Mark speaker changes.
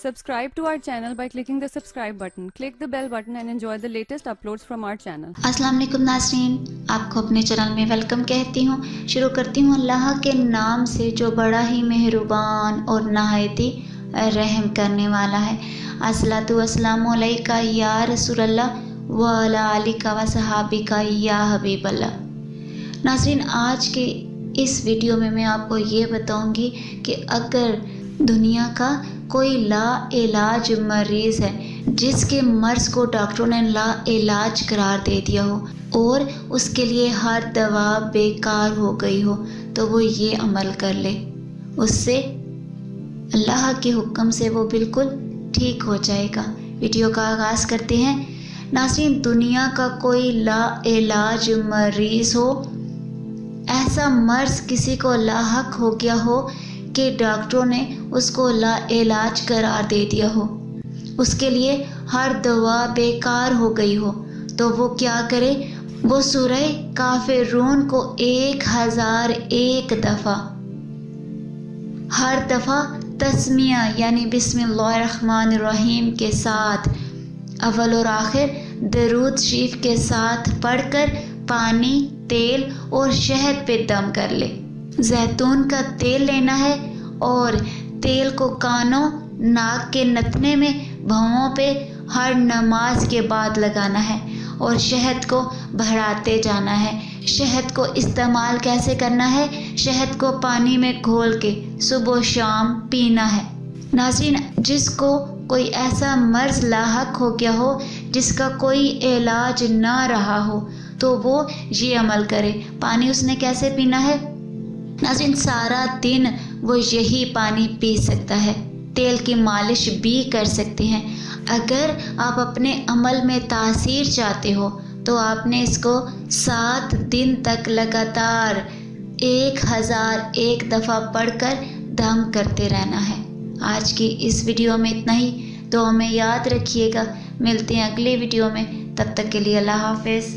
Speaker 1: Subscribe to our channel by clicking the subscribe button. Click the bell button and enjoy the latest uploads from our channel.
Speaker 2: अस्सलाम वालेकुम नाज़रीन, आपको अपने channel में welcome कहती हूँ। शुरू करती हूँ अल्लाह के नाम से जो बड़ा ही मेहरबान और नहायती रहम करने वाला है। अस्सलातु वस्सलामु अलैका या रसूल अल्लाह व अला आलिका व सहाबिका या हबीब अल्लाह। नाज़रीन, आज के इस वीडियो में मैं आपको ये बताऊंगी कि अगर दुनिया का कोई लाइलाज मरीज़ है जिसके मर्ज़ को डॉक्टरों ने लाइलाज करार दे दिया हो और उसके लिए हर दवा बेकार हो गई हो, तो वो ये अमल कर ले, उससे अल्लाह के हुक्म से वो बिल्कुल ठीक हो जाएगा। वीडियो का आगाज़ करते हैं। नाज़रीन, दुनिया का कोई लाइलाज मरीज़ हो, ऐसा मर्ज़ किसी को लाहक हो गया हो कि डॉक्टरों ने उसको लाइलाज करार दे दिया हो, उसके लिए हर दवा बेकार हो गई हो, तो वो क्या करे? वो सूरह काफिरून को 1001 दफ़ा, हर दफ़ा तस्मिया यानी बिस्मिल्लाहिर्रहमानिर्रहीम के साथ अव्वल और आखिर दरूद शरीफ के साथ पढ़कर पानी, तेल और शहद पे दम कर ले। जैतून का तेल लेना है और तेल को कानों, नाक के नथने में, भौंहों पे हर नमाज के बाद लगाना है और शहद को बढ़ाते जाना है। शहद को इस्तेमाल कैसे करना है? शहद को पानी में घोल के सुबह शाम पीना है। नाज़रीन, जिसको कोई ऐसा मर्ज़ लाहक हो गया हो जिसका कोई इलाज ना रहा हो, तो वो ये अमल करे। पानी उसने कैसे पीना है? नाज़रीन, सारा दिन वो यही पानी पी सकता है। तेल की मालिश भी कर सकते हैं। अगर आप अपने अमल में तासीर चाहते हो तो आपने इसको 7 दिन तक लगातार 1001 दफ़ा पढ़कर दम करते रहना है। आज की इस वीडियो में इतना ही। तो हमें याद रखिएगा, मिलते हैं अगले वीडियो में। तब तक के लिए अल्लाह हाफ़िज़।